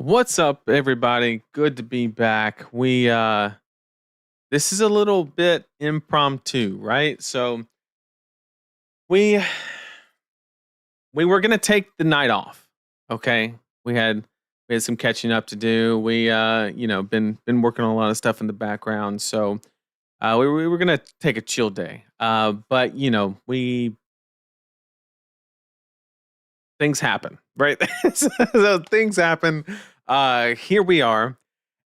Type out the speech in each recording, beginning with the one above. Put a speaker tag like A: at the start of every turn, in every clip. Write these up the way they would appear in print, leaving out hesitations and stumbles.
A: What's up, everybody? Good to be back. This is a little bit impromptu, right? So we we were gonna take the night off. Okay. We had some catching up to do. Been working on a lot of stuff in the background. So we were gonna take a chill day. But we things happen, right? So things happen. Here we are.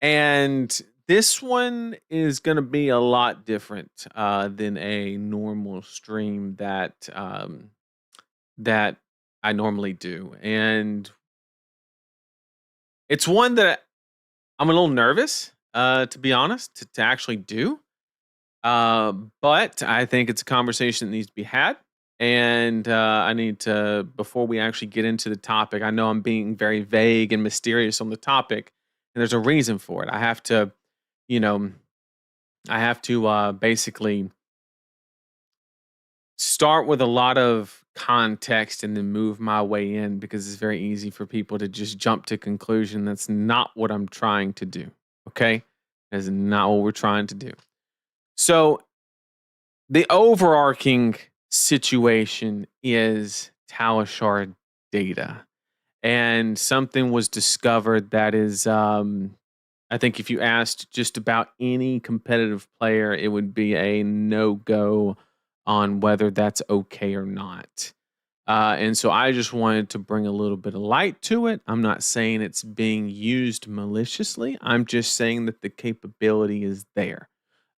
A: And this one is going to be a lot different than a normal stream that I normally do, and it's one that I'm a little nervous, to be honest, to actually do. But I think it's a conversation that needs to be had, and I need to before we actually get into the topic. I know I'm being very vague and mysterious on the topic, and there's a reason for it. You know, I have to basically start with a lot of context and then move my way in because it's very easy for people to just jump to conclusion. That's not what I'm trying to do. Okay. That's not what we're trying to do. So the overarching situation is Talishar data. And something was discovered that is I think if you asked just about any competitive player, it would be a no go on whether that's okay or not. And so I just wanted to bring a little bit of light to it. I'm not saying it's being used maliciously. I'm just saying that the capability is there.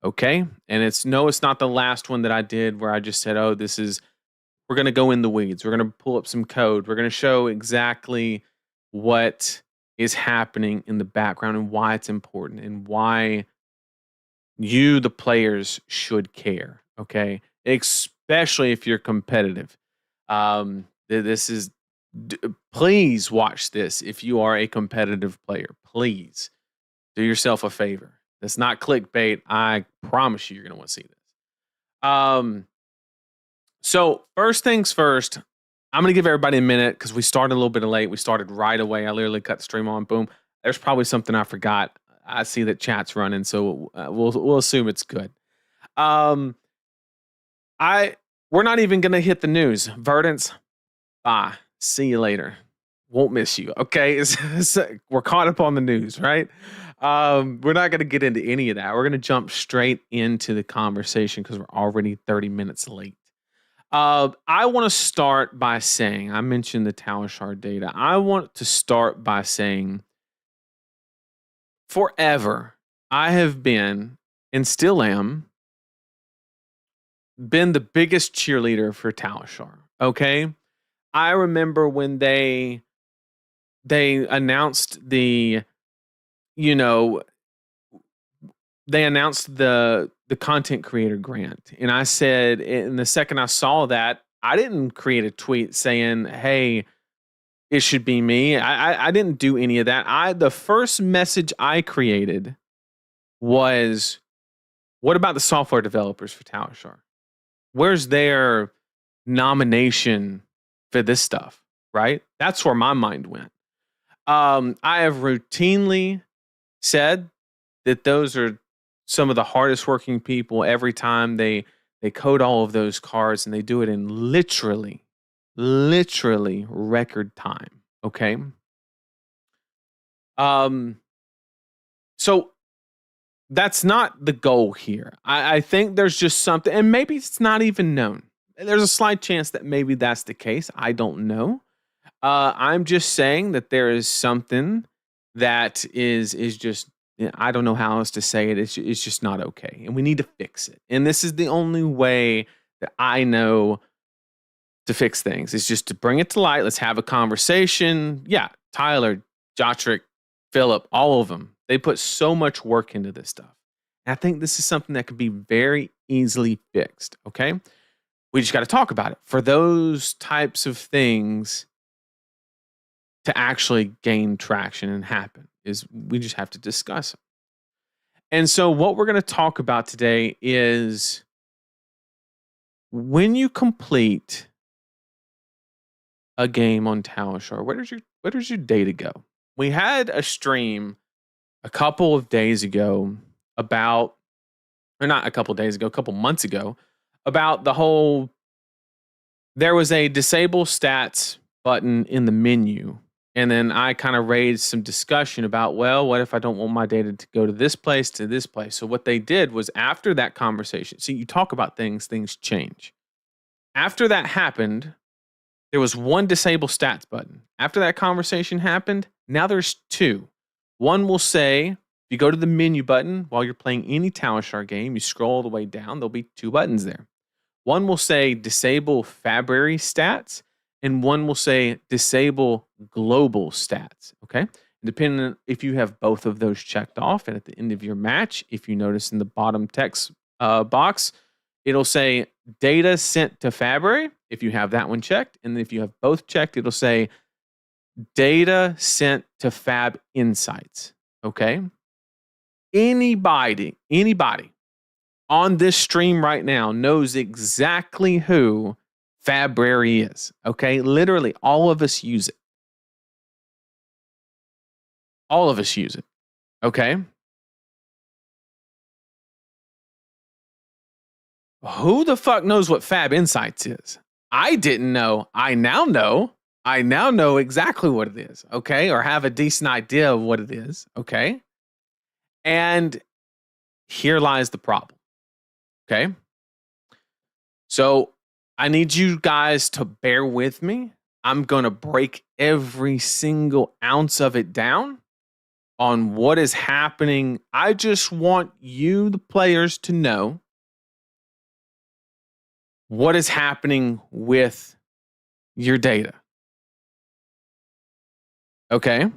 A: Okay. And it's not the last one that I did where I just said, oh, we're going to go in the weeds. We're going to pull up some code. We're going to show exactly what is happening in the background and why it's important and why you, the players, should care. Okay. Especially if you're competitive. This is, please watch this if you are a competitive player. Please do yourself a favor. That's not clickbait. I promise you're going to want to see this. So first things first, I'm going to give everybody a minute because we started a little bit late. We started right away. I literally cut the stream on. Boom. There's probably something I forgot. I see that chat's running, so we'll assume it's good. We're not even going to hit the news. Verdants, bye. See you later. Won't miss you. Okay, we're caught up on the news, right? We're not going to get into any of that. We're going to jump straight into the conversation because we're already 30 minutes late. I want to start by saying, I mentioned the Talishar data. I want to start by saying, forever, I have been, and still am, been the biggest cheerleader for Talishar. Okay? I remember when they announced the content creator grant. And I said, in the second I saw that, I didn't create a tweet saying, hey, it should be me. I didn't do any of that. The first message I created was, what about the software developers for Talishar? Where's their nomination for this stuff? Right? That's where my mind went. I have routinely said that those are some of the hardest working people every time they code all of those cards, and they do it in literally record time. Okay. So that's not the goal here. I think there's just something, and maybe it's not even known. There's a slight chance that maybe that's the case. I don't know. I'm just saying that there is something that is just, I don't know how else to say it. It's just not okay, and we need to fix it. And this is the only way that I know to fix things. Is just to bring it to light. Let's have a conversation. Yeah, Tyler, Jotrick, Philip, all of them. They put so much work into this stuff. And I think this is something that could be very easily fixed. Okay, we just got to talk about it. For those types of things to actually gain traction and happen, is we just have to discuss them. And so what we're going to talk about today is, when you complete a game on Talishar, where does your data go? we had a stream a couple of days ago about, or not a couple of days ago, a couple months ago, about the whole, there was a disable stats button in the menu. And then I kind of raised some discussion about, well, what if I don't want my data to go to this place, to this place? So what they did was after that conversation, see, you talk about things change. After that happened, there was one disable stats button. After that conversation happened, now there's two. One will say, if you go to the menu button while you're playing any Talishar game, you scroll all the way down, there'll be two buttons there. One will say disable Fablazing stats, and one will say disable global stats. Okay. Depending on if you have both of those checked off, and at the end of your match, if you notice in the bottom text box, it'll say data sent to Fablazing if you have that one checked. And if you have both checked, it'll say data sent to Fab Insights. Okay. Anybody on this stream right now knows exactly who Fablazing is. Okay. Literally, all of us use it. All of us use it. Okay. Who the fuck knows what Fab Insights is? I didn't know. I now know. I now know exactly what it is. Okay. Or have a decent idea of what it is. Okay. And here lies the problem. Okay. So I need you guys to bear with me. I'm going to break every single ounce of it down on what is happening. I just want you, the players, to know what is happening with your data. Okay.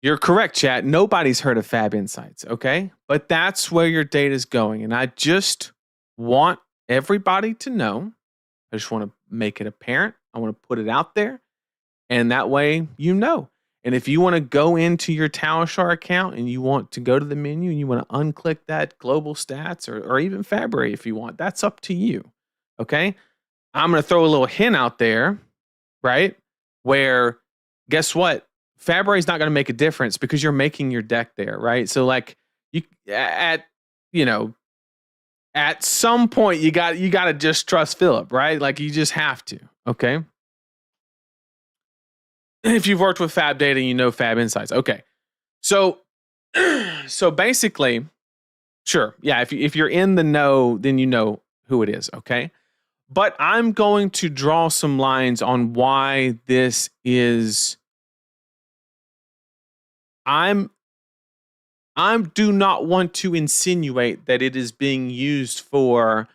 A: You're correct, chat. Nobody's heard of Fab Insights. Okay. But that's where your data is going. And I just want everybody to know. I just want to make it apparent. I want to put it out there. And that way, you know. And if you want to go into your Talishar account and you want to go to the menu and you want to unclick that global stats or even Fablazing if you want, that's up to you. Okay. I'm going to throw a little hint out there, right? Where guess what? Fablazing is not going to make a difference because you're making your deck there, right? So like you at some point you got to just trust Philip, right? Like you just have to, okay? If you've worked with Fab data, you know Fab Insights. Okay. So basically, sure. Yeah, if you're in the know, then you know who it is, okay? But I'm going to draw some lines on why this is. I do not want to insinuate that it is being used for.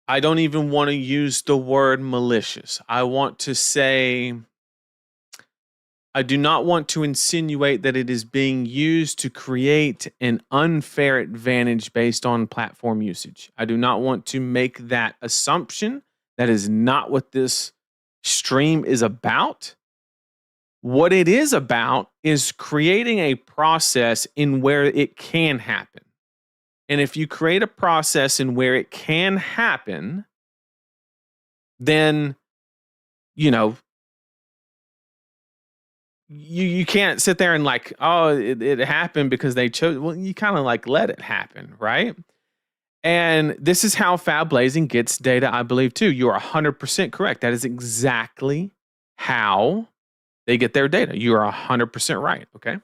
A: I don't even want to use the word malicious. I want to say, I do not want to insinuate that it is being used to create an unfair advantage based on platform usage. I do not want to make that assumption. That is not what this stream is about. What it is about is creating a process in where it can happen. And if you create a process in where it can happen, then, you can't sit there and like, oh, it happened because they chose. Well, you kind of like let it happen, right? And this is how Fablazing gets data, I believe, too. You are 100% correct. That is exactly how they get their data. You are 100% right, okay?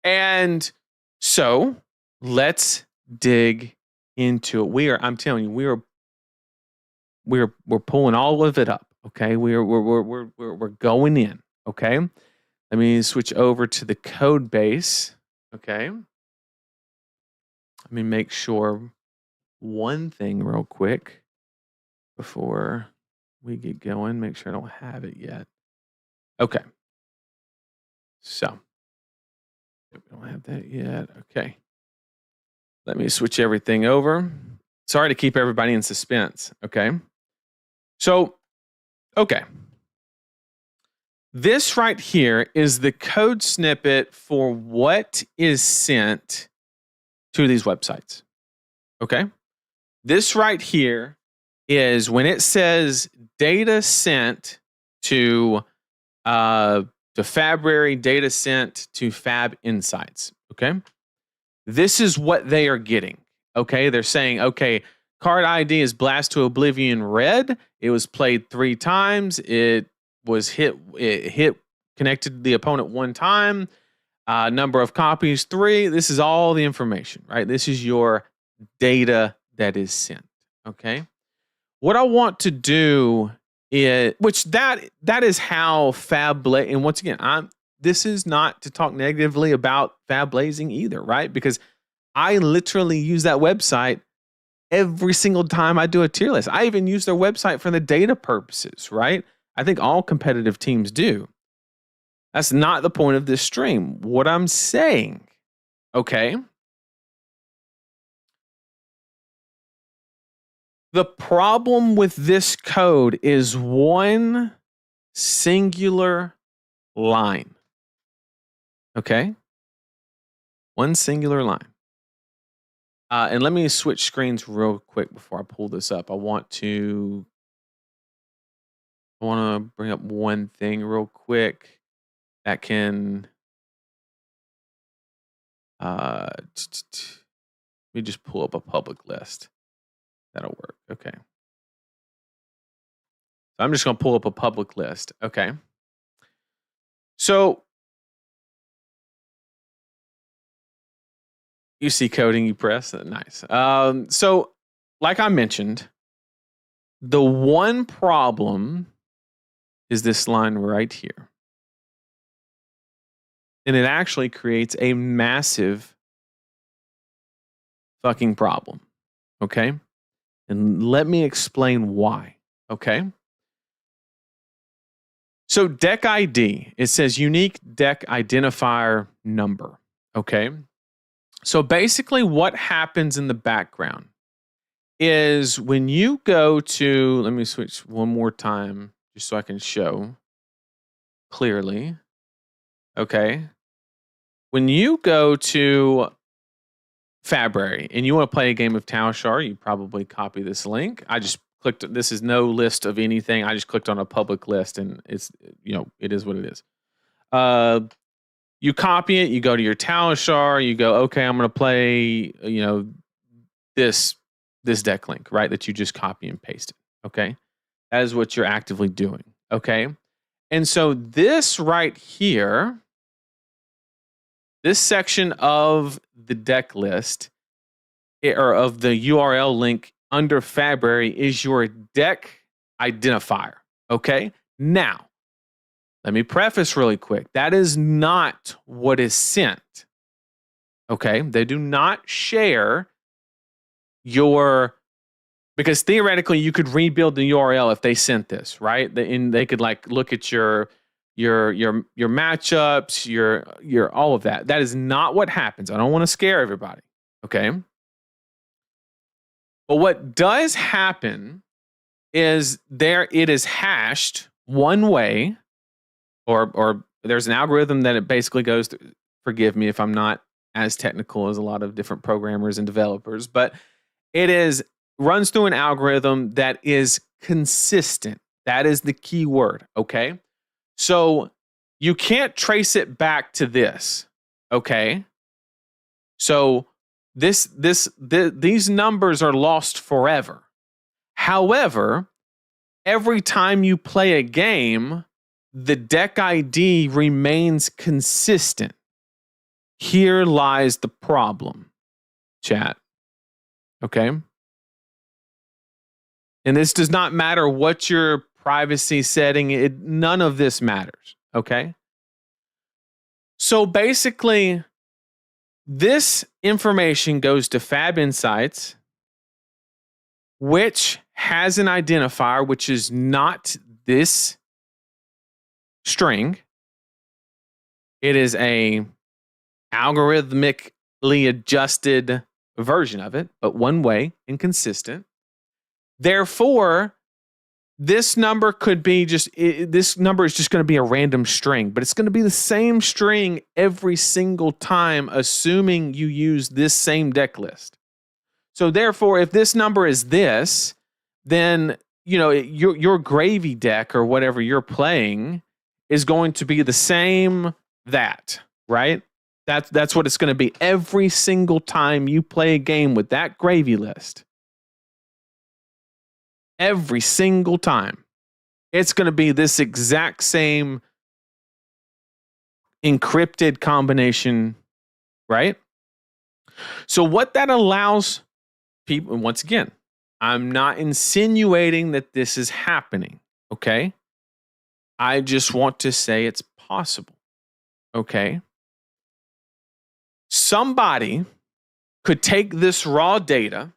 A: And so let's dig into it. I'm telling you, we're pulling all of it up, okay? We're going in, okay? Let me switch over to the code base, okay? Let me make sure one thing real quick before we get going. Make sure I don't have it yet. Okay. So, we don't have that yet. Okay. Let me switch everything over. Sorry to keep everybody in suspense. Okay. So, okay. This right here is the code snippet for what is sent to these websites. Okay. This right here is when it says data sent to Fabrary data sent to Fab Insights. Okay. This is what they are getting. Okay. They're saying, okay, card ID is Blast to Oblivion red. It was played 3 times. It hit connected the opponent 1 time. Number of copies 3. This is all the information, right? This is your data that is sent. Okay. What I want to do is, which that is how and once again, this is not to talk negatively about Fablazing either, right? Because I literally use that website every single time I do a tier list. I even use their website for the data purposes, right? I think all competitive teams do. That's not the point of this stream. What I'm saying, okay? The problem with this code is one singular line. Okay? One singular line. And let me switch screens real quick before I pull this up. I want to bring up one thing real quick that can let me just pull up a public list. That'll work. Okay. So I'm just going to pull up a public list. Okay. So you see coding, you press. Nice. So like I mentioned, the one problem is this line right here. And it actually creates a massive fucking problem. Okay. And let me explain why. Okay. So deck ID, it says unique deck identifier number. Okay. So basically what happens in the background is when you go to, let me switch one more time just so I can show clearly. Okay. When you go to Fabrary and you want to play a game of Talishar, you probably copy this link. I just clicked, this is no list of anything. I just clicked on a public list and it's, it is what it is. You copy it, you go to your Talishar, you go, okay, I'm going to play, this deck link, right? That you just copy and pasted. Okay. That is what you're actively doing. Okay. And so this right here, this section of the deck list or of the URL link under Fabrary is your deck identifier. Okay. Now, let me preface really quick. That is not what is sent. Okay. They do not share because theoretically you could rebuild the URL if they sent this, right? And they could like look at your matchups, your all of that. That is not what happens. I don't want to scare everybody. Okay. But what does happen is it is hashed one way, or there's an algorithm that it basically goes through. Forgive me if I'm not as technical as a lot of different programmers and developers, but it runs through an algorithm that is consistent. That is the key word. Okay. So you can't trace it back to this. Okay. So these numbers are lost forever. However, every time you play a game, the deck ID remains consistent. Here lies the problem, chat. Okay. And this does not matter what your privacy setting, none of this matters. Okay. So basically, this information goes to Fab Insights, which has an identifier, which is not this string. It is a algorithmically adjusted version of it, but one way and consistent. Therefore, this number this number is just going to be a random string, but it's going to be the same string every single time, assuming you use this same deck list. So therefore, if this number is this, then your gravy deck or whatever you're playing is going to be the same right? That's what it's going to be every single time you play a game with that gravy list. Every single time. It's going to be this exact same encrypted combination, right? So what that allows people, and once again, I'm not insinuating that this is happening, okay? I just want to say it's possible, okay? Somebody could take this raw data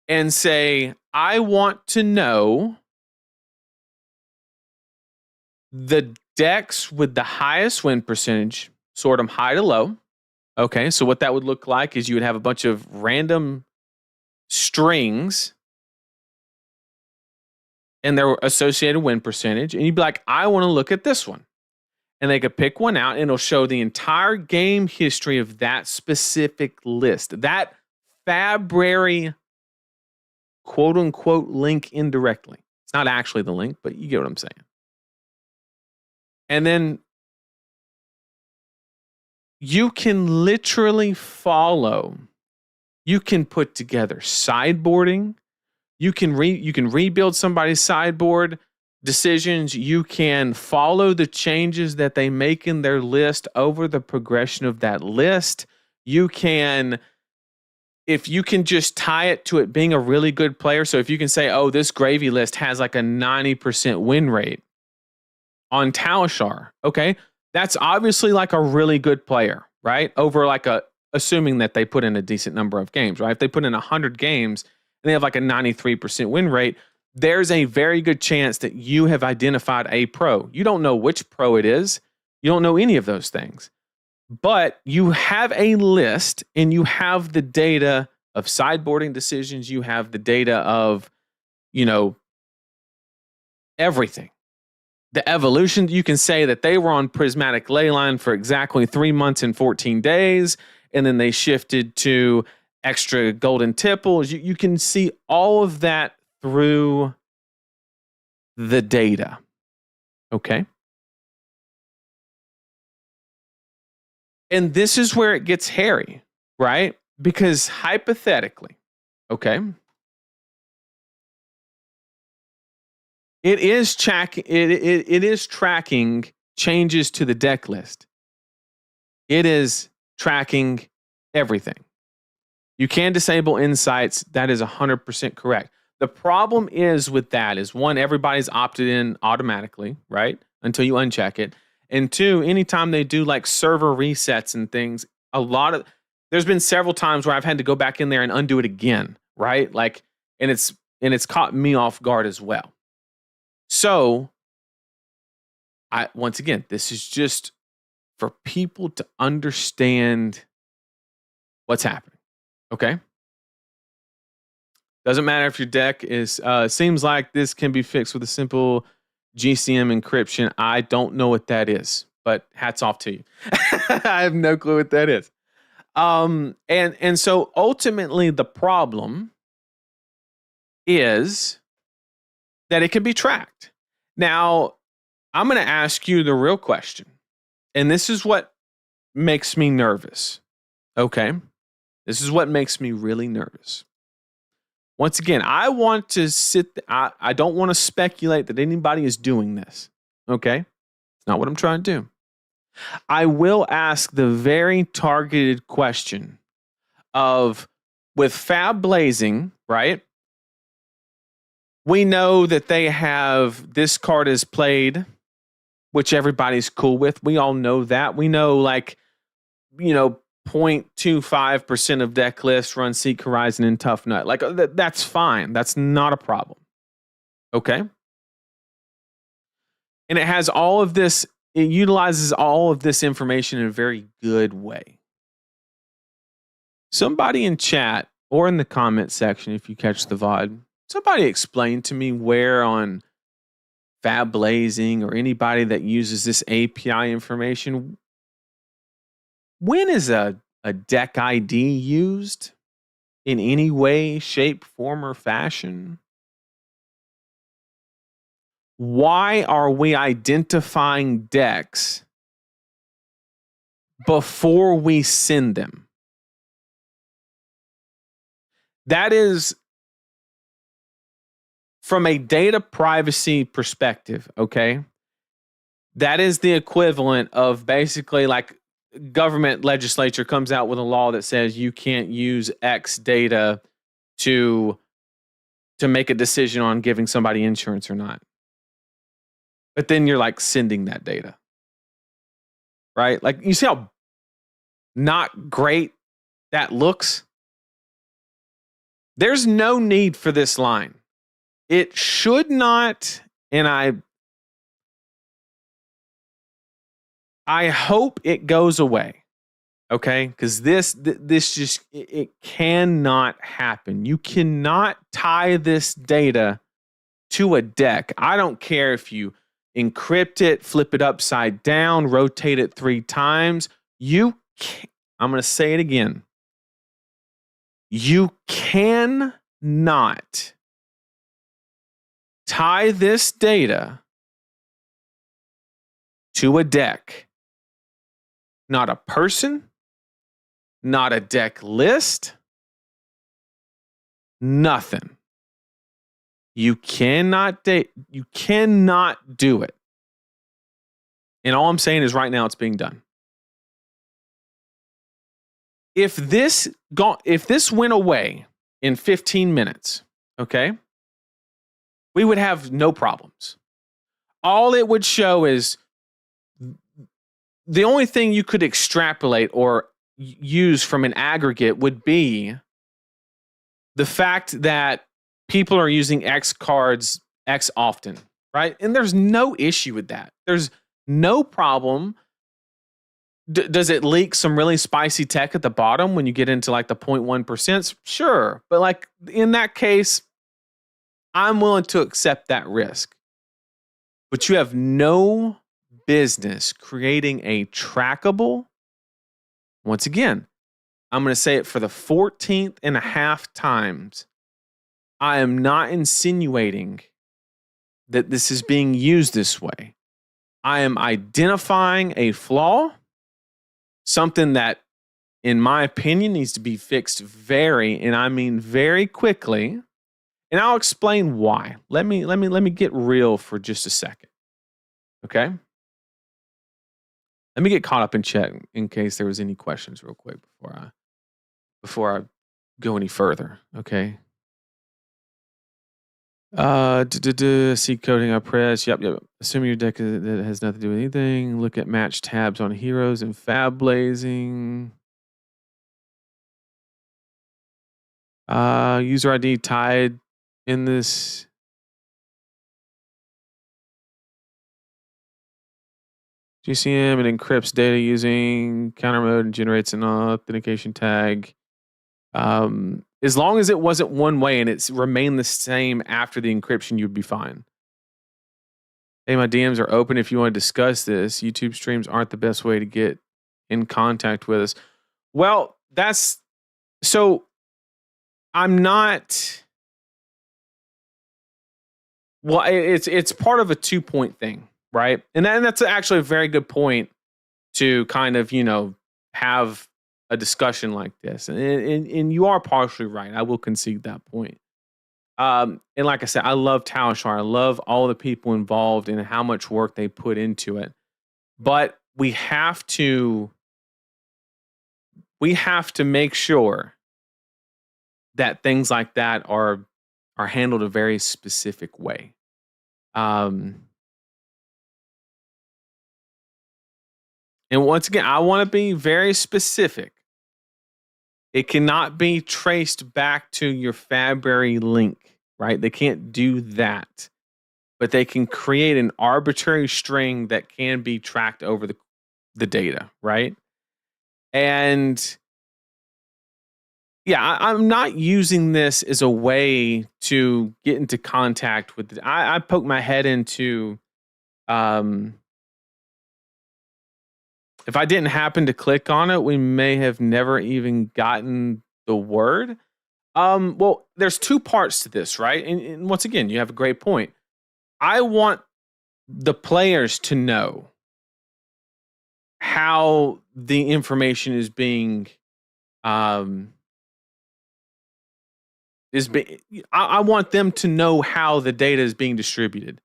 A: and say, I want to know the decks with the highest win percentage, sort them high to low. Okay, so what that would look like is you would have a bunch of random strings and their associated win percentage, and you'd be like, I want to look at this one. And they could pick one out, and it'll show the entire game history of that specific list. That Fabrary quote unquote link indirectly. It's not actually the link, but you get what I'm saying. And then you can literally follow. You can put together sideboarding. You can rebuild somebody's sideboard decisions. You can follow the changes that they make in their list over the progression of that list. You can, if you can just tie it to it being a really good player. So if you can say, oh, this gravy list has like a 90% win rate on Talishar, okay, that's obviously like a really good player, right? Over like assuming that they put in a decent number of games, right? If they put in 100 games and they have like a 93% win rate, there's a very good chance that you have identified a pro. You don't know which pro it is. You don't know any of those things. But you have a list and you have the data of sideboarding decisions. You have the data of, everything. The evolution, you can say that they were on Prismatic Leyline for exactly 3 months and 14 days, and then they shifted to extra golden tipples. You can see all of that through the data. Okay? And this is where it gets hairy, right? Because hypothetically, okay, it is tracking changes to the deck list. It is tracking everything. You can disable insights. That is 100% correct. The problem is with that is, one, everybody's opted in automatically, right? Until you uncheck it. And two, anytime they do like server resets and things, there's been several times where I've had to go back in there and undo it again, right? Like, and it's caught me off guard as well. So, once again, this is just for people to understand what's happening. Okay? Doesn't matter if your deck is, seems like this can be fixed with a simple GCM encryption. I don't know what that is, but hats off to you. I have no clue what that is. And so ultimately the problem is that it can be tracked. Now, I'm going to ask you the real question, and this is what makes me nervous. Okay? This is what makes me really nervous. Once again, I want to I don't want to speculate that anybody is doing this. Okay? It's not what I'm trying to do. I will ask the very targeted question of, with Fablazing, right? We know that they have this card is played, which everybody's cool with. We all know that. We know 0.25% of deck lists run Seek Horizon and Tough Nut. Like, that's fine. That's not a problem. Okay? And it has all of this, it utilizes all of this information in a very good way. Somebody in chat or in the comment section, if you catch the VOD, somebody explain to me where on Fablazing or anybody that uses this API information, when is a deck ID used in any way, shape, form, or fashion? Why are we identifying decks before we send them? That is, from a data privacy perspective, okay? That is the equivalent of basically like government legislature comes out with a law that says you can't use X data to make a decision on giving somebody insurance or not. But then you're like sending that data. Right? Like, you see how not great that looks? There's no need for this line. It should not, and I hope it goes away. Okay? Because this just, it cannot happen. You cannot tie this data to a deck. I don't care if you encrypt it, flip it upside down, rotate it 3 times. You can't, I'm going to say it again. You cannot tie this data to a deck. Not a person, not a deck list, nothing. You cannot do it. And all I'm saying is right now it's being done. If this went away in 15 minutes, okay, we would have no problems. All it would show is the only thing you could extrapolate or use from an aggregate would be the fact that people are using X cards X often, right? And there's no issue with that. There's no problem. Does it leak some really spicy tech at the bottom when you get into like the 0.1%? Sure. But like in that case, I'm willing to accept that risk. But you have no business creating a trackable. Once again, I'm going to say it for the 14th and a half times. I am not insinuating that this is being used this way. I am identifying a flaw, something that, in my opinion, needs to be fixed very quickly. And I'll explain why. Let me get real for just a second. Okay? Let me get caught up in chat in case there was any questions real quick before I go any further. Okay? See coding I press. Yep. Assuming your deck that has nothing to do with anything. Look at match tabs on heroes and Fablazing. User ID tied in this. GCM, it encrypts data using counter mode and generates an authentication tag. As long as it wasn't one way and it's remained the same after the encryption, you'd be fine. Hey, my DMs are open if you want to discuss this. YouTube streams aren't the best way to get in contact with us. Well, I'm not. Well, it's part of a 2-point thing, right? And that's actually a very good point to kind of, have a discussion like this. And you are partially right. I will concede that point. And like I said, I love Talishar. I love all the people involved and how much work they put into it. But we have to make sure that things like that are handled a very specific way. And once again, I want to be very specific. It cannot be traced back to your Fabberry link, right? They can't do that. But they can create an arbitrary string that can be tracked over the data, right? And yeah, I'm not using this as a way to get into contact with I poke my head into if I didn't happen to click on it, we may have never even gotten the word. Well, there's 2 parts to this, right? And once again, you have a great point. I want the players to know how the information is being um I want them to know how the data is being distributed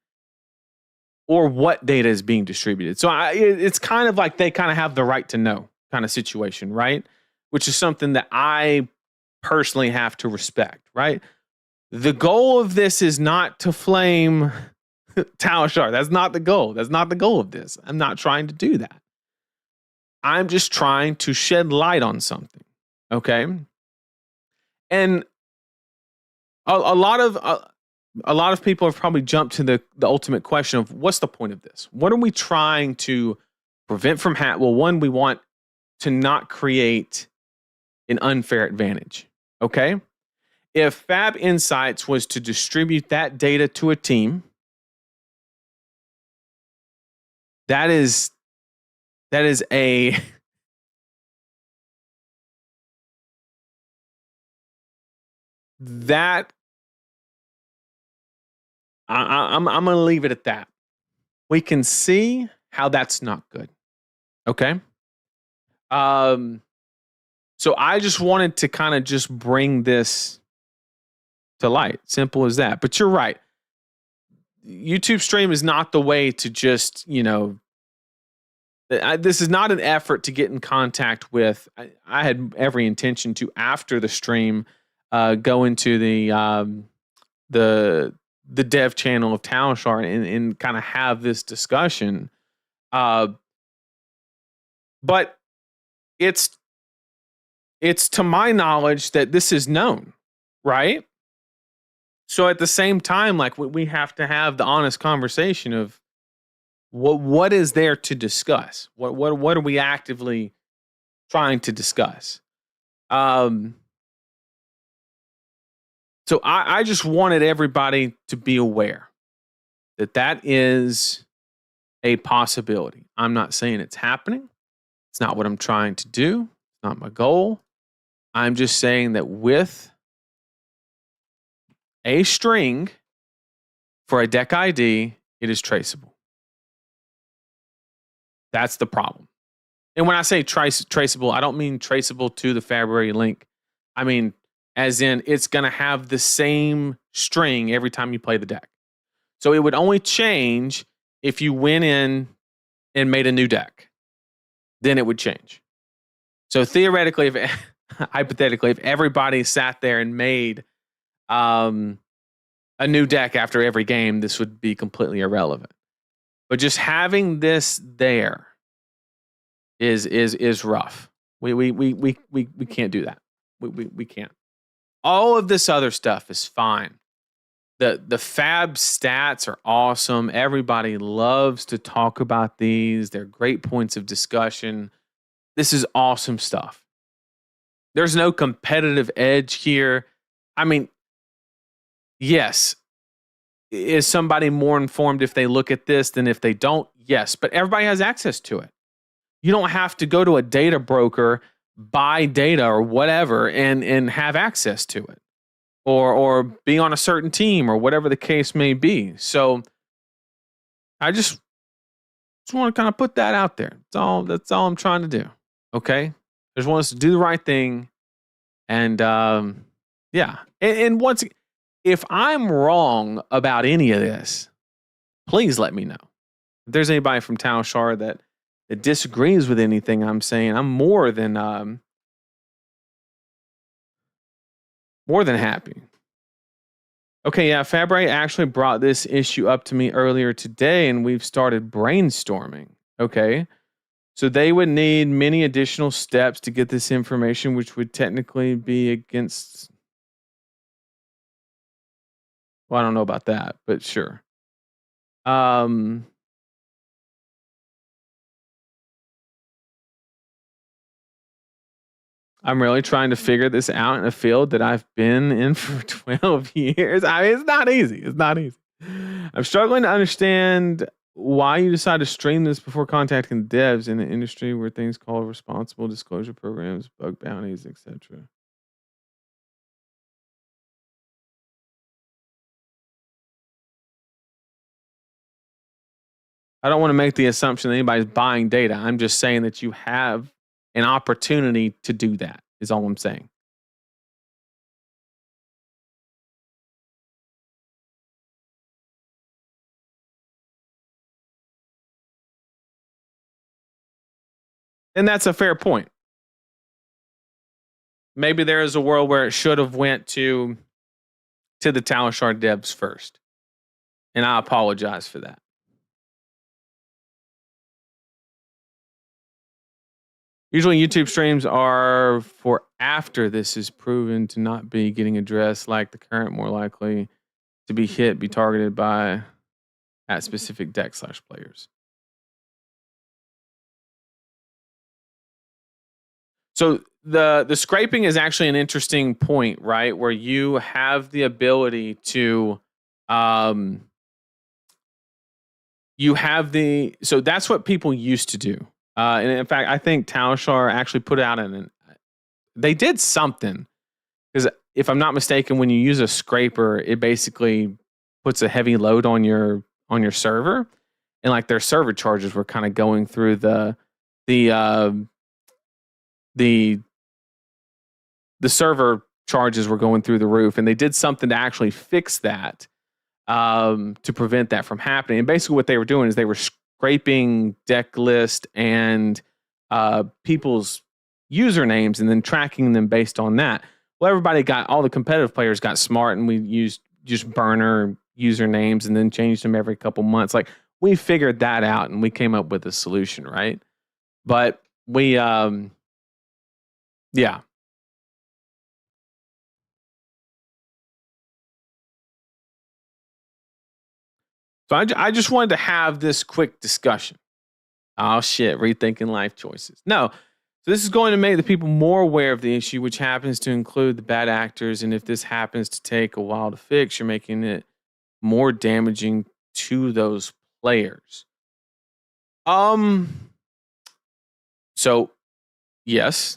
A: or what data is being distributed. So it's kind of like they kind of have the right to know kind of situation, right? Which is something that I personally have to respect, right? The goal of this is not to flame Talishar. That's not the goal. That's not the goal of this. I'm not trying to do that. I'm just trying to shed light on something. Okay. And a lot of people have probably jumped to the ultimate question of what's the point of this? What are we trying to prevent from Well, one, we want to not create an unfair advantage. Okay. If Fab Insights was to distribute that data to a team, that is a that I'm going to leave it at that. We can see how that's not good. Okay. So I just wanted to kind of just bring this to light. Simple as that. But you're right. YouTube stream is not the way to just, this is not an effort to get in contact with. I had every intention to, after the stream, go into the dev channel of Talishar and kind of have this discussion. But it's to my knowledge that this is known, right? So at the same time, like we have to have the honest conversation of what is there to discuss? What are we actively trying to discuss? So I just wanted everybody to be aware that is a possibility. I'm not saying it's happening. It's not what I'm trying to do. It's not my goal. I'm just saying that with a string for a deck ID, it is traceable. That's the problem. And when I say traceable, I don't mean traceable to the Fabry link. I mean, as in it's going to have the same string every time you play the deck. So it would only change if you went in and made a new deck. Then it would change. So theoretically, hypothetically, if everybody sat there and made a new deck after every game, this would be completely irrelevant. But just having this there is rough. We can't do that. We can't. All of this other stuff is fine. The Fab stats are awesome. Everybody loves to talk about these. They're great points of discussion. This is awesome stuff. There's no competitive edge here. I mean, yes. Is somebody more informed if they look at this than if they don't? Yes, but everybody has access to it. You don't have to go to a data broker, buy data or whatever, and have access to it. Or be on a certain team or whatever the case may be. So I just want to kind of put that out there. That's all I'm trying to do. Okay? I just want us to do the right thing. And yeah. And once if I'm wrong about any of this, please let me know. If there's anybody from Talishar that disagrees with anything I'm saying, I'm more than happy. Okay, yeah, Fabray actually brought this issue up to me earlier today, and we've started brainstorming. Okay, so they would need many additional steps to get this information, which would technically be against. Well, I don't know about that, but sure. I'm really trying to figure this out in a field that I've been in for 12 years. I mean, it's not easy. It's not easy. I'm struggling to understand why you decide to stream this before contacting devs in an industry where things called responsible disclosure programs, bug bounties, etc. I don't want to make the assumption that anybody's buying data. I'm just saying that you have an opportunity to do that, is all I'm saying. And that's a fair point. Maybe there is a world where it should have went to the Talishar devs first. And I apologize for that. Usually YouTube streams are for after this is proven to not be getting addressed, like the current more likely to be hit, be targeted by at specific deck/players. So the scraping is actually an interesting point, right? Where you have the ability to so that's what people used to do. And in fact, I think Talishar actually put out they did something, because if I'm not mistaken, when you use a scraper, it basically puts a heavy load on your server, and like their server charges were kind of going through the server charges were going through the roof, and they did something to actually fix that, to prevent that from happening. And basically what they were doing is they were scraping deck list and people's usernames and then tracking them based on that. Well, all the competitive players got smart, and we used just burner usernames and then changed them every couple months. Like, we figured that out and we came up with a solution, right? But we, yeah. So I just wanted to have this quick discussion. Oh shit, rethinking life choices. No. So this is going to make the people more aware of the issue, which happens to include the bad actors. And if this happens to take a while to fix, you're making it more damaging to those players. So yes.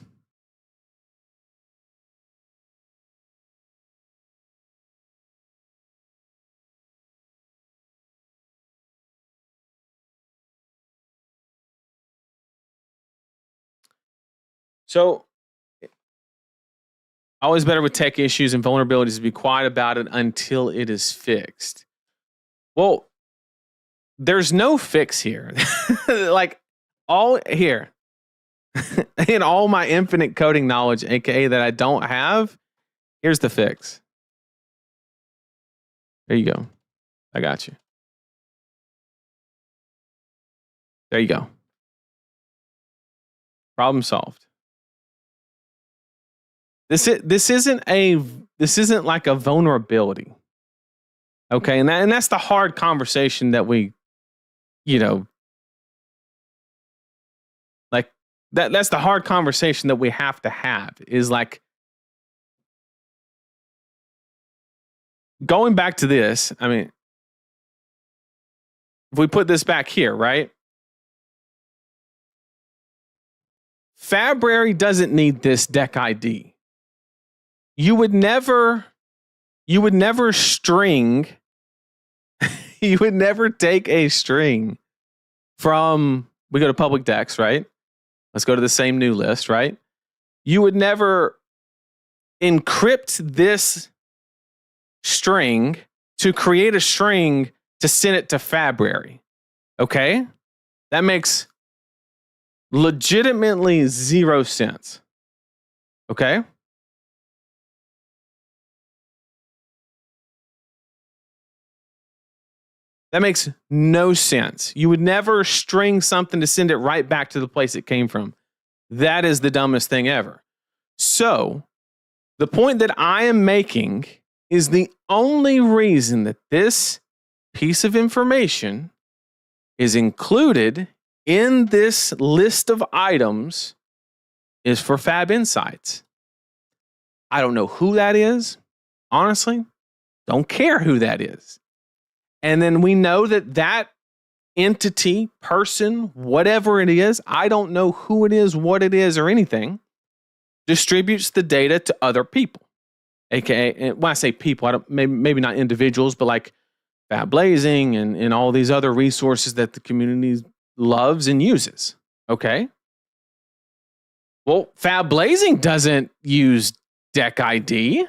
A: So always better with tech issues and vulnerabilities to be quiet about it until it is fixed. Well, there's no fix here. Like, all here in all my infinite coding knowledge, aka that I don't have, here's the fix. There you go. I got you. There you go. Problem solved. This isn't like a vulnerability. Okay, and that's the hard conversation that we, like that's the hard conversation that we have to have, is like, going back to this. I mean, if we put this back here, right? Fabrary doesn't need this deck ID. You would never string, you would never take a string from, we go to public decks, right? Let's go to the same new list, right? You would never encrypt this string to create a string to send it to Fabrary. Okay? That makes legitimately zero sense. Okay? That makes no sense. You would never string something to send it right back to the place it came from. That is the dumbest thing ever. So, the point that I am making is the only reason that this piece of information is included in this list of items is for Fab Insights. I don't know who that is. Honestly, don't care who that is. And then we know that entity, person, whatever it is, I don't know who it is, what it is, or anything, distributes the data to other people. AKA, when I say people, maybe not individuals, but like Fablazing and all these other resources that the community loves and uses. Okay. Well, Fablazing doesn't use deck ID.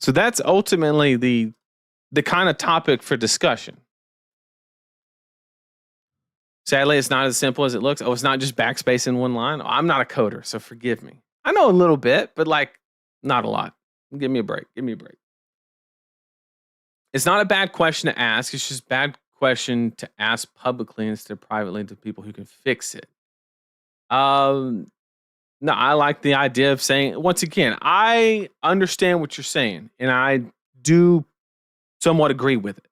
A: So that's ultimately the kind of topic for discussion. Sadly, it's not as simple as it looks. Oh, it's not just backspace in one line. Oh, I'm not a coder, so forgive me. I know a little bit, but like not a lot. Give me a break. Give me a break. It's not a bad question to ask. It's just a bad question to ask publicly instead of privately to people who can fix it. No, I like the idea of saying, once again, I understand what you're saying, and I do somewhat agree with it.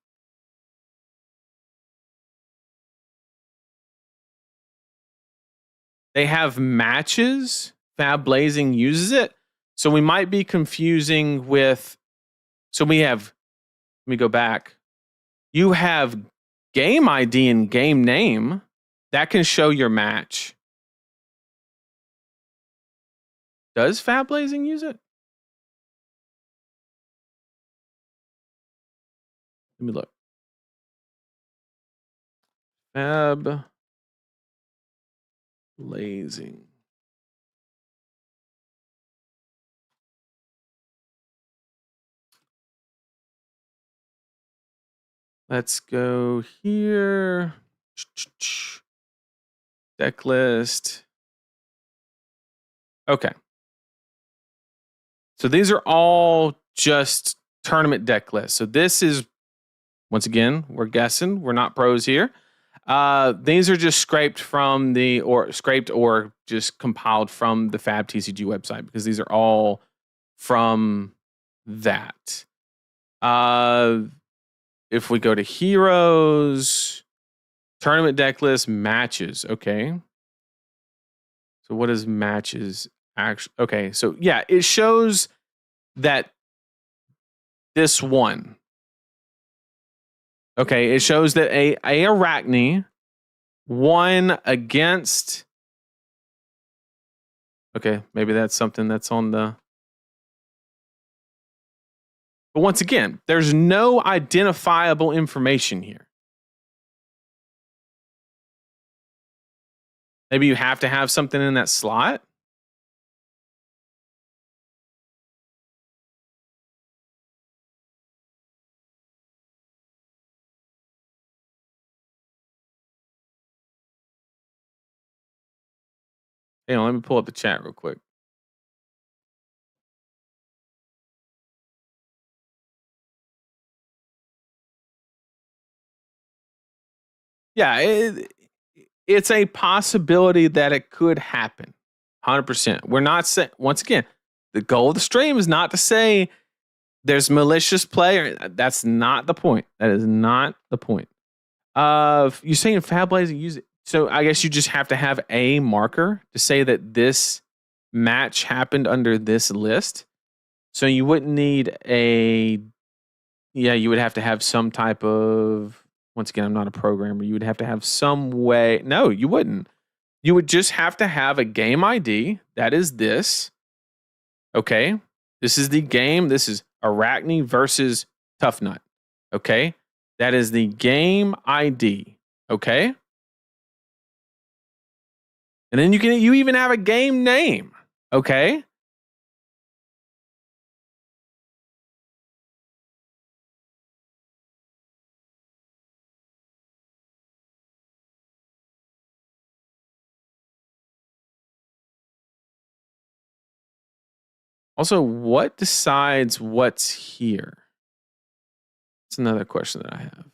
A: They have matches. Fablazing uses it. So we might be confusing with. So we have. Let me go back. You have game ID and game name. That can show your match. Does Fablazing use it? Let me look. Fablazing. Let's go here. Deck list. Okay. So these are all just tournament deck lists. So this is, once again, we're guessing. We're not pros here. These are just scraped from or just compiled from the fabtcg website because these are all from that. If we go to heroes, tournament deck list, matches. Okay. So what is matches actually? Okay. So yeah, it shows that this one. Okay. It shows that a Arachne won against. Okay. Maybe that's something that's on the. But once again, there's no identifiable information here. Maybe you have to have something in that slot. Hang on, let me pull up the chat real quick. Yeah, it's a possibility that it could happen. 100%. We're not saying, once again, the goal of the stream is not to say there's malicious play. That's not the point. That is not the point. You're saying Fablazing use it. So I guess you just have to have a marker to say that this match happened under this list. So you wouldn't need you would have to have some type of, once again, I'm not a programmer. You would have to have some way. No, you wouldn't. You would just have to have a game ID. That is this. Okay. This is the game. This is Arachne versus Tough Nut. Okay. That is the game ID. Okay. And then you even have a game name. Okay. Also, what decides what's here? That's another question that I have.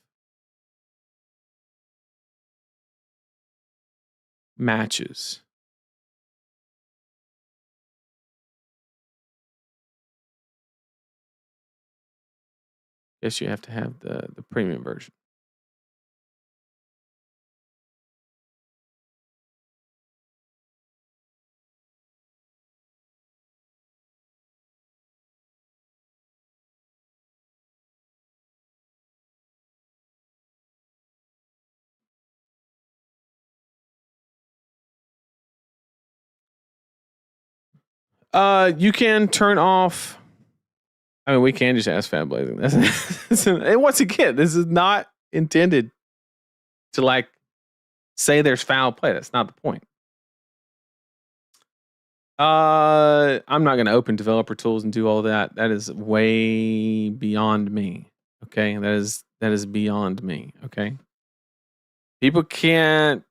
A: Matches. Guess you have to have the premium version. You can turn off. I mean, we can just ask Fablazing. And once again, this is not intended to like say there's foul play. That's not the point. I'm not going to open developer tools and do all that. That is way beyond me. Okay, that is beyond me. Okay, people can't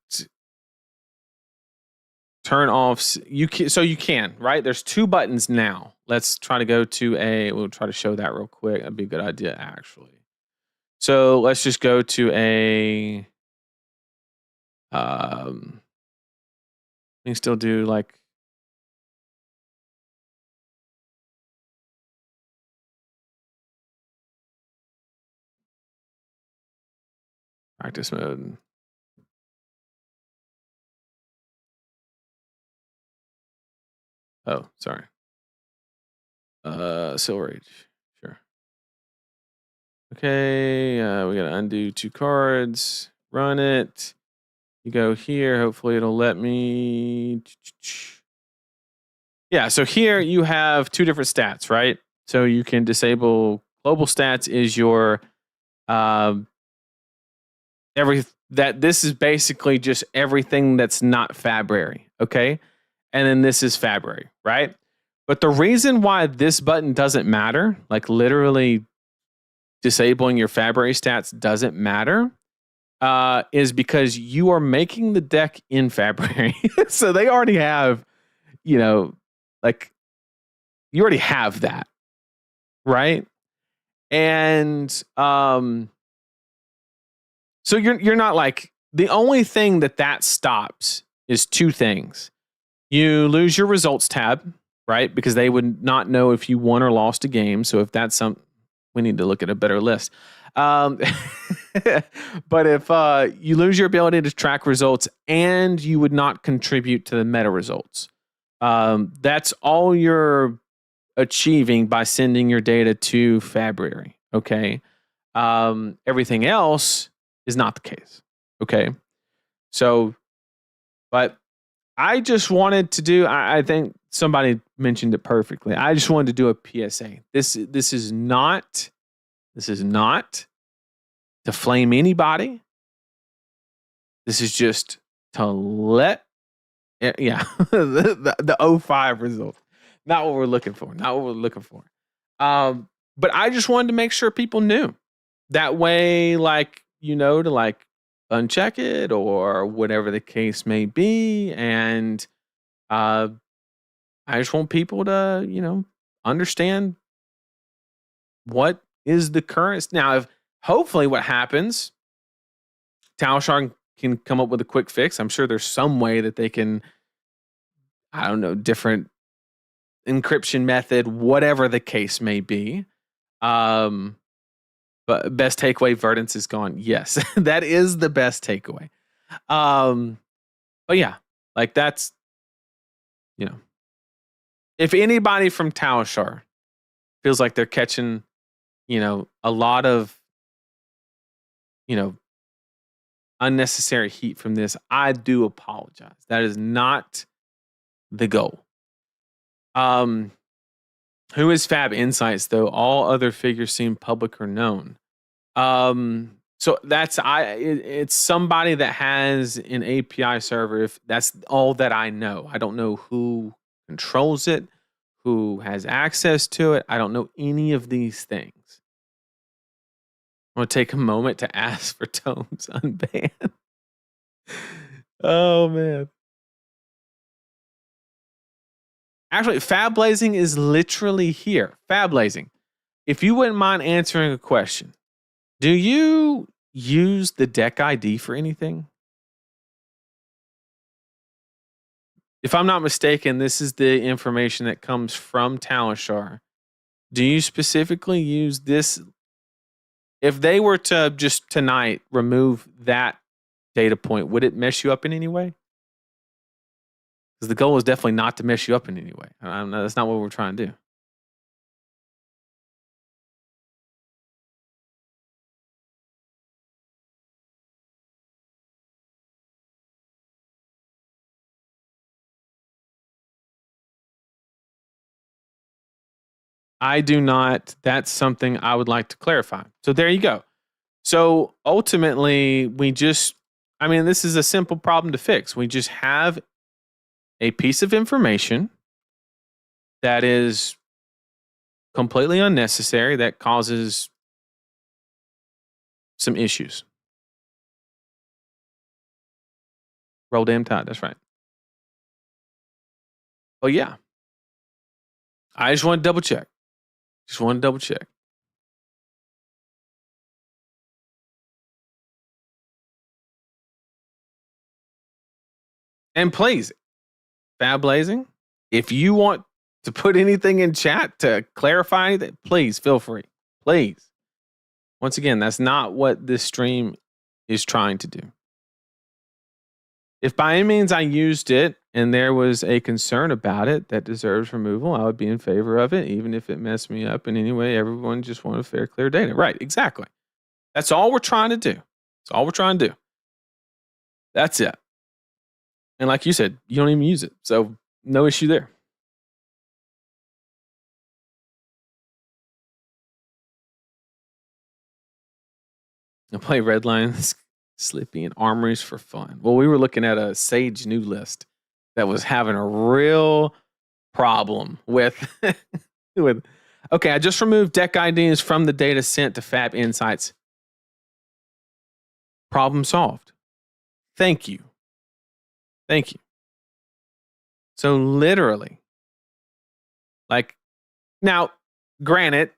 A: turn off. You can, so you can, right? There's 2 buttons now. Let's try to go to we'll try to show that real quick. That'd be a good idea, actually. So let's just go to a. We can still do like. Practice mode. Oh, sorry. Silver Age. Sure. Okay, we gotta undo 2 cards. Run it. You go here. Hopefully it'll let me. Yeah, so here you have 2 different stats, right? So you can disable global stats is your this is basically just everything that's not Fabrary, okay? And then this is Fabrary, right? But the reason why this button doesn't matter, like literally disabling your Fabrary stats doesn't matter, is because you are making the deck in Fabrary. So they already have, like you already have that, right? And so you're not like the only thing that stops is 2 things. You lose your results tab, right? Because they would not know if you won or lost a game. So if that's we need to look at a better list. But if you lose your ability to track results and you would not contribute to the meta results, that's all you're achieving by sending your data to Fabrary. Okay. Everything else is not the case. Okay. So, but I just wanted to do, I think somebody mentioned it perfectly. I just wanted to do a PSA. This is not to flame anybody. This is just to let, the 05 result. Not what we're looking for. But I just wanted to make sure people knew. That way, like, to like uncheck it or whatever the case may be. And I just want people to, understand what is the current. Now, if hopefully what happens, Talishar can come up with a quick fix. I'm sure there's some way that they can, I don't know, different encryption method, whatever the case may be. But best takeaway, Verdance is gone. Yes, that is the best takeaway. But yeah, like that's, if anybody from Talishar feels like they're catching, a lot of, unnecessary heat from this, I do apologize. That is not the goal. Who is Fab Insights though? All other figures seem public or known. So it's somebody that has an API server. If that's all that I know, I don't know who controls it, who has access to it. I don't know any of these things. I'm gonna take a moment to ask for Tomes unban. Oh man. Actually, Fablazing is literally here. Fablazing. If you wouldn't mind answering a question, do you use the deck ID for anything? If I'm not mistaken, this is the information that comes from Talishar. Do you specifically use this? If they were to just tonight remove that data point, would it mess you up in any way? Because the goal is definitely not to mess you up in any way. That's not what we're trying to do. I do not. That's something I would like to clarify. So there you go. So ultimately, this is a simple problem to fix. We just have a piece of information that is completely unnecessary that causes some issues. Roll damn tide. That's right. Oh, yeah. I just want to double check. And please, Fablazing, if you want to put anything in chat to clarify anything, please feel free. Please. Once again, that's not what this stream is trying to do. If by any means I used it and there was a concern about it that deserves removal, I would be in favor of it, even if it messed me up in any way. Everyone just wanted fair, clear data. Right, exactly. That's all we're trying to do. That's it. And like you said, you don't even use it. So no issue there. I play Redline, Slippy, and Armories for fun. Well, we were looking at a Sage new list that was having a real problem with okay, I just removed deck IDs from the data sent to Fab Insights. Problem solved. Thank you. So literally, now, granted,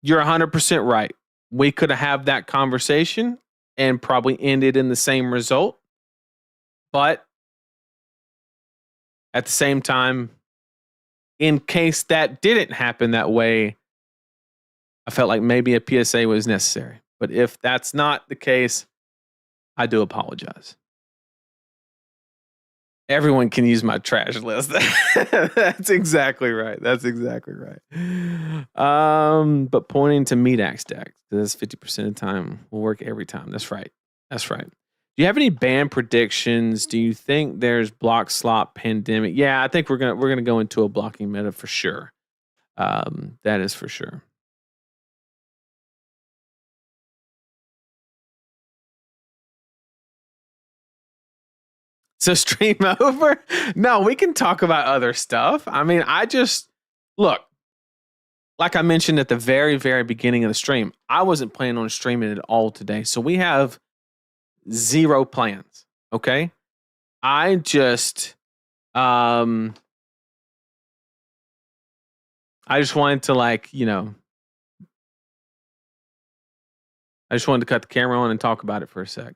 A: you're 100% right. We could have that conversation and probably ended in the same result. But at the same time, in case that didn't happen that way, I felt like maybe a PSA was necessary. But if that's not the case, I do apologize. Everyone can use my trash list. That's exactly right. But pointing to meat axe decks, because 50% of the time will work every time. That's right. Do you have any ban predictions? Do you think there's block slot pandemic? Yeah, I think we're gonna go into a blocking meta for sure. That is for sure. So stream over? No, we can talk about other stuff. Look, like I mentioned at the very, very beginning of the stream, I wasn't planning on streaming at all today. So we have zero plans. Okay. I just wanted to I just wanted to cut the camera on and talk about it for a sec.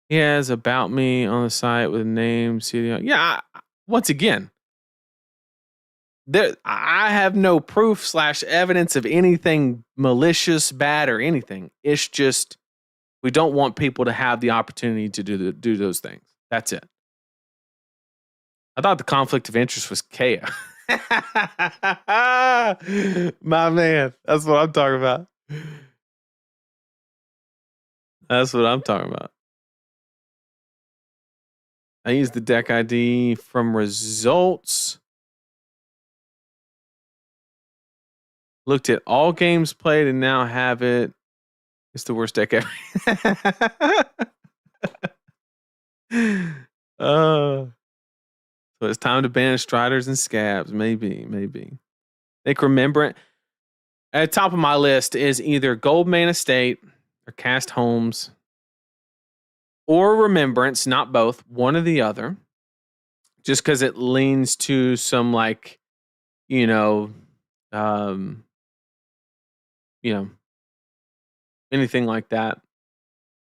A: He has about me on the site with a name, CDO. Yeah, once again, I have no proof / evidence of anything malicious, bad, or anything. It's just we don't want people to have the opportunity to do those things. That's it. I thought the conflict of interest was KO. My man, that's what I'm talking about. I use the deck ID from results. Looked at all games played and now have it. It's the worst deck ever. So it's time to ban Striders and Scabs. Maybe. Think Remembrance. At the top of my list is either Goldman Estate or Cast Homes or Remembrance, not both, one or the other. Just because it leans to some anything like that.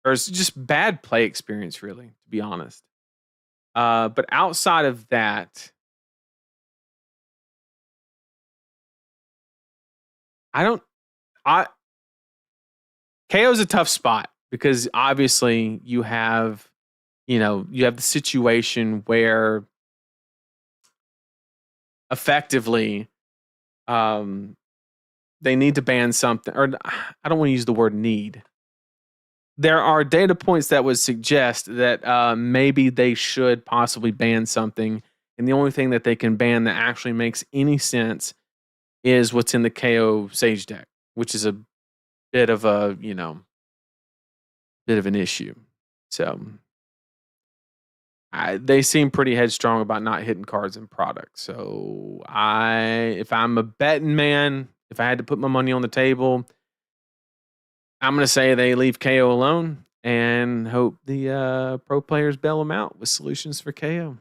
A: Or it's just bad play experience, really, to be honest. But outside of that, KO's a tough spot because obviously you have the situation where effectively, they need to ban something, or I don't want to use the word need. There are data points that would suggest that maybe they should possibly ban something, and the only thing that they can ban that actually makes any sense is what's in the KO Sage deck, which is a bit of a, bit of an issue. So they seem pretty headstrong about not hitting cards in products. So if I'm a betting man, if I had to put my money on the table, I'm going to say they leave KO alone and hope the pro players bail them out with solutions for KO.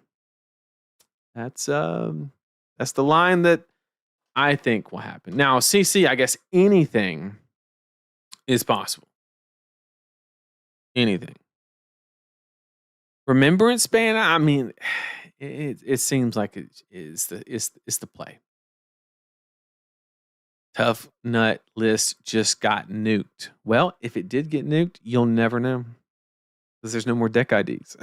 A: That's the line that I think will happen. Now, CC, I guess anything is possible. Anything. Remembrance ban, I mean, it seems like it is the play. Tough Nut list just got nuked. Well, if it did get nuked, you'll never know because there's no more deck IDs.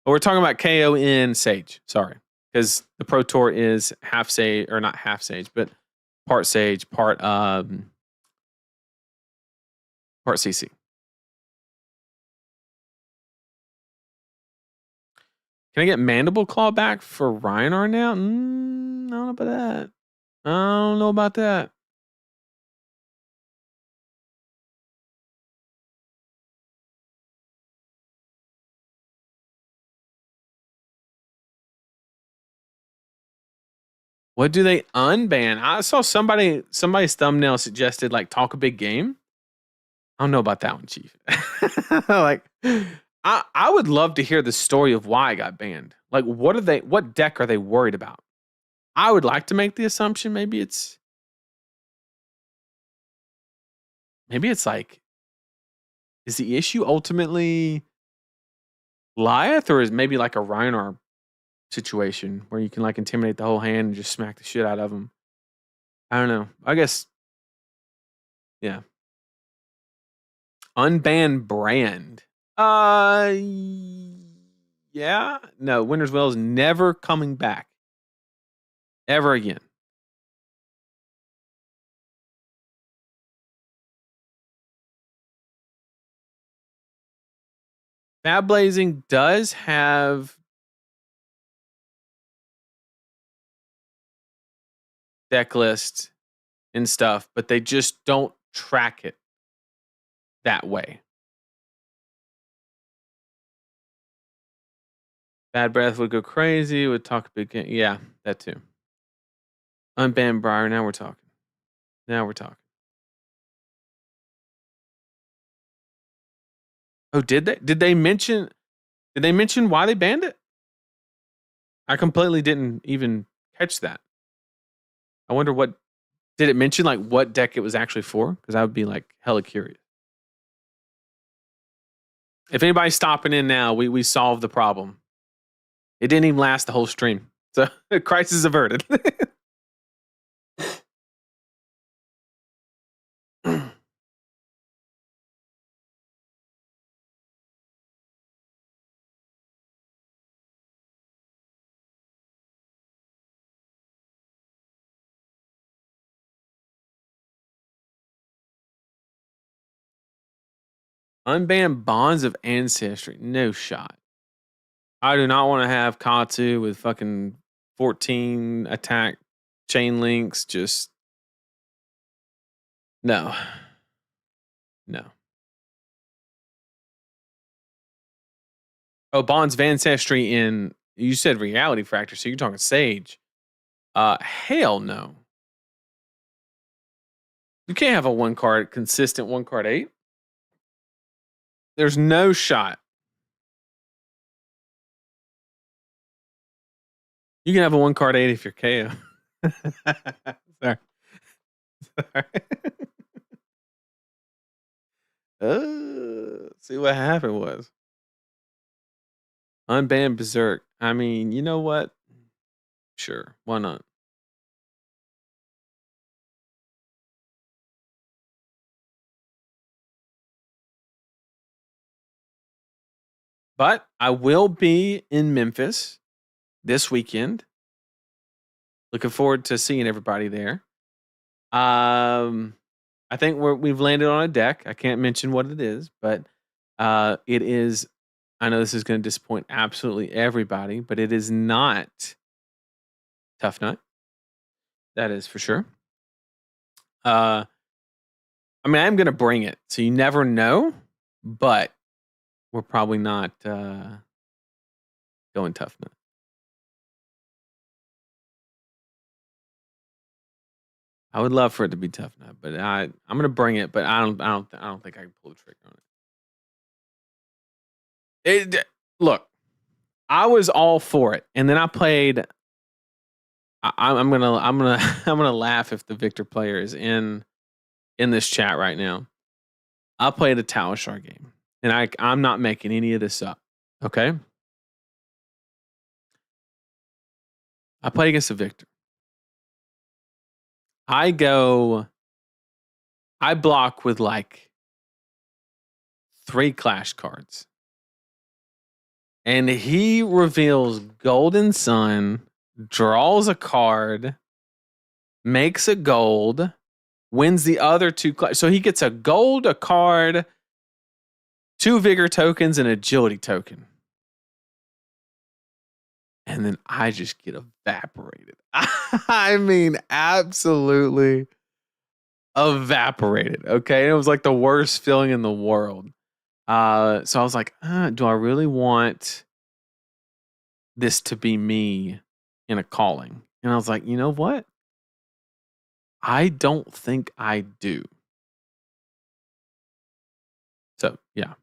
A: We're talking about KO in Sage. Sorry, because the Pro Tour is half Sage, or not half Sage, but part Sage, part CC. Can I get Mandible Claw back for Rhinar now? I don't know about that. I don't know about that. What do they unban? I saw somebody's thumbnail suggested like talk a big game. I don't know about that one, Chief. Like, I would love to hear the story of why I got banned. Like, what deck are they worried about? I would like to make the assumption maybe it's like, is the issue ultimately Lyeth, or is maybe like a Rhinar situation where you can like intimidate the whole hand and just smack the shit out of them? I don't know. I guess, yeah. Unban brand. Yeah. No, Winter's Well is never coming back. Ever again. Fablazing does have deck list and stuff, but they just don't track it that way. Bad Breath would go crazy, would talk big game. Yeah, that too. Unban Briar, now we're talking. Oh, did they? Did they mention why they banned it? I completely didn't even catch that. I wonder did it mention like what deck it was actually for? Because I would be like hella curious. If anybody's stopping in now, we solved the problem. It didn't even last the whole stream. So crisis averted. Unban Bonds of Ancestry. No shot. I do not want to have Katsu with fucking 14 attack chain links. Just no. No. Oh, Bonds of Ancestry in, you said Reality Fracture, so you're talking Sage. Hell no. You can't have a consistent 8. There's no shot. You can have a 8 if you're KO. Sorry. See what happened was unbanned Berserk. I mean, you know what? Sure, why not? But I will be in Memphis this weekend. Looking forward to seeing everybody there. I think we've landed on a deck. I can't mention what it is, but it is. I know this is going to disappoint absolutely everybody, but it is not Tough Nut. That is for sure. I mean, I'm going to bring it, so you never know, but we're probably not going Tough Nut. I would love for it to be Tough Nut, but I'm going to bring it, but I don't think I can pull the trigger on it. Look, I was all for it, and then I played. I'm gonna laugh if the Victor player is in this chat right now. I played a Talishar game, and I'm not making any of this up. Okay, I play against a Victor. I block with like 3 clash cards. And he reveals Golden Sun, draws a card, makes a gold, wins the other 2 clash. So he gets a gold, a card, 2 vigor tokens, and agility token. And then I just get evaporated. I mean, absolutely evaporated. Okay. And it was like the worst feeling in the world. So I was like, do I really want this to be me in a calling? And I was like, you know what? I don't think I do. So, yeah.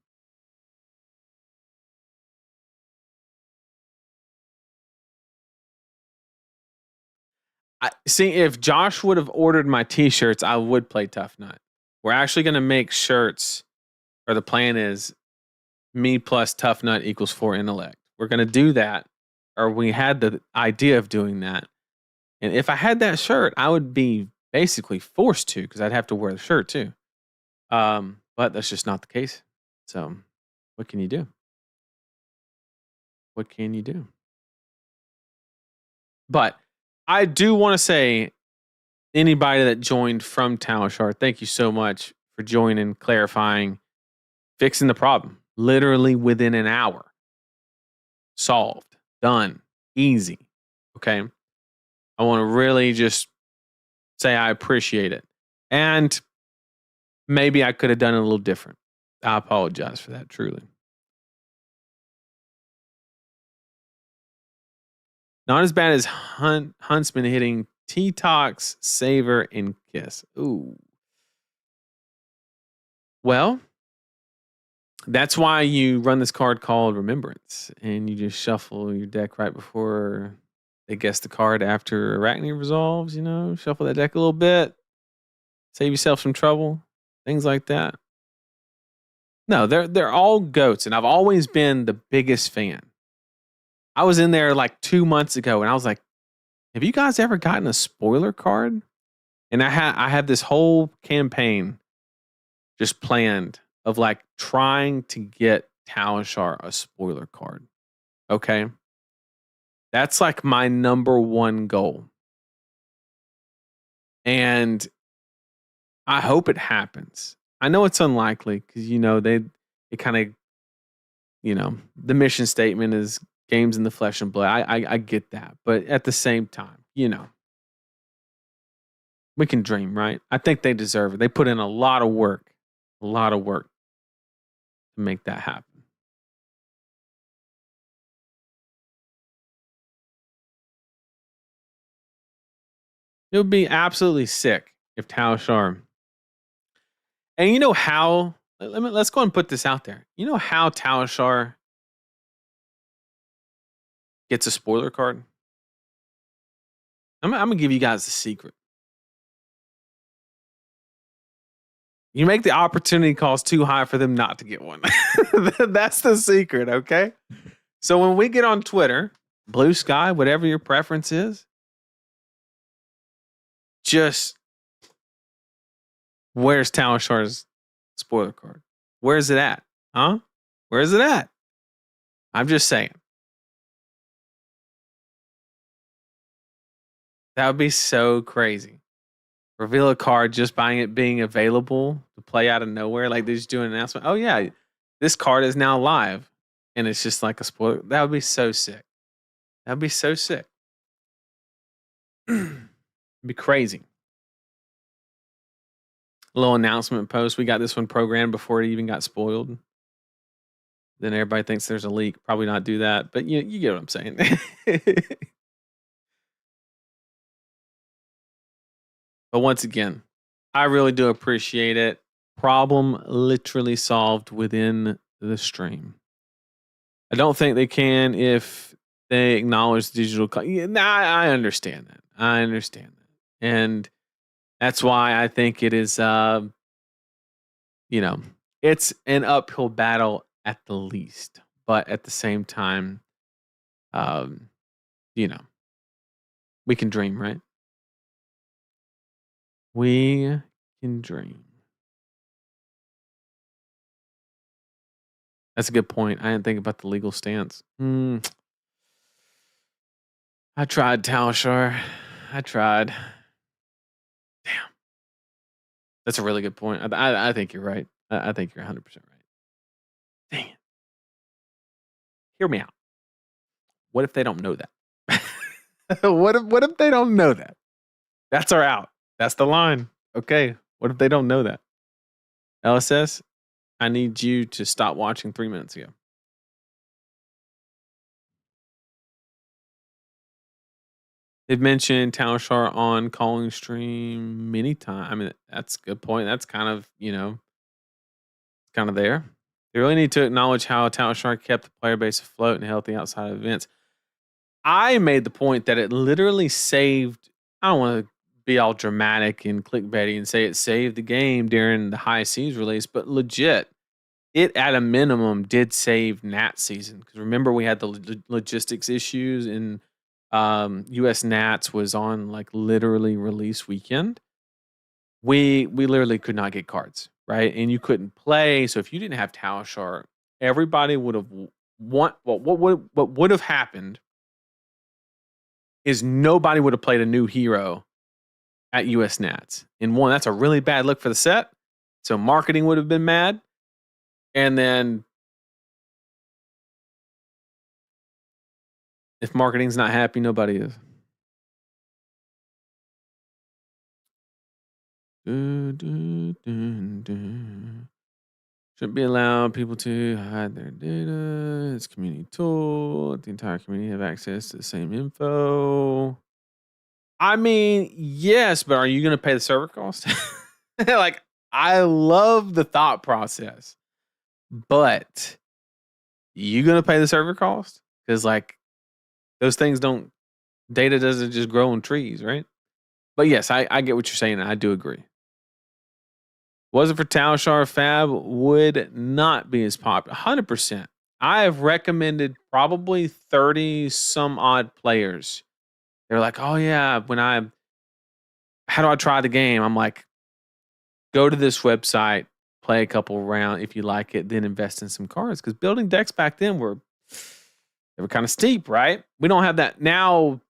A: See, if Josh would have ordered my t-shirts, I would play Tough Nut. We're actually going to make shirts, or the plan is me plus Tough Nut equals 4 intellect. We're going to do that, or we had the idea of doing that. And if I had that shirt, I would be basically forced to, because I'd have to wear the shirt too. But that's just not the case. So what can you do? What can you do? But I do want to say, anybody that joined from Talishar, thank you so much for joining, clarifying, fixing the problem. Literally within an hour. Solved. Done. Easy. Okay. I want to really just say I appreciate it. And maybe I could have done it a little different. I apologize for that, truly. Not as bad as Huntsman hitting T-Tox, Savor, and Kiss. Ooh. Well, that's why you run this card called Remembrance, and you just shuffle your deck right before they guess the card after Arachne resolves, shuffle that deck a little bit, save yourself some trouble, things like that. No, they're all goats, and I've always been the biggest fan. I was in there like 2 months ago, and I was like, have you guys ever gotten a spoiler card? And I have this whole campaign just planned of like trying to get Talishar a spoiler card. Okay. That's like my number one goal. And I hope it happens. I know it's unlikely because, it kind of, the mission statement is games in the flesh and blood. I get that. But at the same time, we can dream, right? I think they deserve it. They put in a lot of work to make that happen. It would be absolutely sick if Talishar. And you know how? Let's go and put this out there. You know how Talishar gets a spoiler card? I'm gonna give you guys a secret. You make the opportunity cost too high for them not to get one. That's the secret, okay? So when we get on Twitter, Blue Sky, whatever your preference is, just where's Talishar's spoiler card? Where's it at? Huh? Where's it at? I'm just saying. That would be so crazy. Reveal a card just by it being available to play out of nowhere. Like they just do an announcement. Oh yeah, this card is now live. And it's just like a spoiler. That would be so sick. That'd be so sick. It'd be crazy. A little announcement post. We got this one programmed before it even got spoiled. Then everybody thinks there's a leak. Probably not do that, but you get what I'm saying. But once again, I really do appreciate it. Problem literally solved within the stream. I don't think they can if they acknowledge digital. I understand that. I understand that. And that's why I think it is, it's an uphill battle at the least. But at the same time, we can dream, right? We can dream. That's a good point. I didn't think about the legal stance. I tried, Talishar. I tried. Damn. That's a really good point. I think you're right. I think you're 100% right. Dang it. Hear me out. What if they don't know that? What if they don't know that? That's our out. That's the line. Okay. What if they don't know that? LSS, I need you to stop watching 3 minutes ago. They've mentioned Talishar on calling stream many times. I mean, that's a good point. That's kind of, kind of there. They really need to acknowledge how Talishar kept the player base afloat and healthy outside of events. I made the point that it literally saved, I don't want to be all dramatic and clickbaity and say it saved the game during the high seas release, but legit, it at a minimum did save Nat season. Because remember, we had the logistics issues and US Nats was on like literally release weekend. We literally could not get cards, right? And you couldn't play. So if you didn't have Talishar, everybody would have what would have happened is nobody would have played a new hero at US Nats. And one, that's a really bad look for the set. So marketing would have been mad. And then if marketing's not happy, nobody is. Shouldn't be allowed people to hide their data. It's a community tool. Let the entire community have access to the same info. I mean, yes, but are you going to pay the server cost? Like, I love the thought process, but you going to pay the server cost? Because, like, those things data doesn't just grow on trees, right? But yes, I get what you're saying. And I do agree. Was it for Talishar, Fab would not be as popular. 100%. I have recommended probably 30 some odd players. They're like, oh yeah, how do I try the game? I'm like, go to this website, play a couple rounds. If you like it, then invest in some cards. Because building decks back then were kind of steep, right? We don't have that now.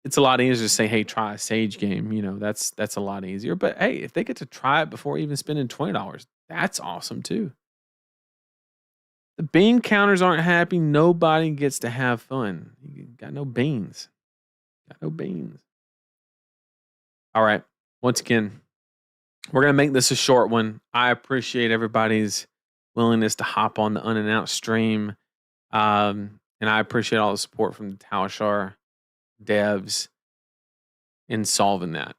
A: It's a lot easier to say, hey, try a Sage game. That's a lot easier. But hey, if they get to try it before even spending $20, that's awesome too. The bean counters aren't happy. Nobody gets to have fun. You got no beans. Got no beans. All right. Once again, we're going to make this a short one. I appreciate everybody's willingness to hop on the unannounced stream. And I appreciate all the support from the Talishar devs in solving that.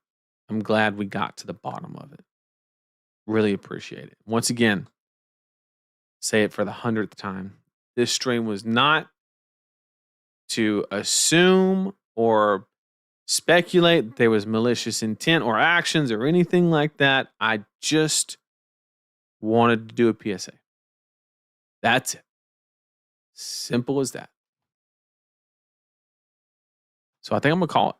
A: I'm glad we got to the bottom of it. Really appreciate it. Once again, say it for the 100th time. This stream was not to assume or speculate that there was malicious intent or actions or anything like that. I just wanted to do a PSA. That's it. Simple as that. So I think I'm going to call it.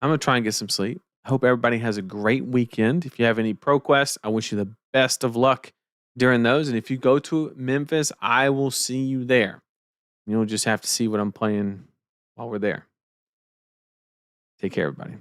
A: I'm going to try and get some sleep. I hope everybody has a great weekend. If you have any pro quests, I wish you the best of luck during those. And if you go to Memphis, I will see you there. You'll just have to see what I'm playing while we're there. Take care, everybody.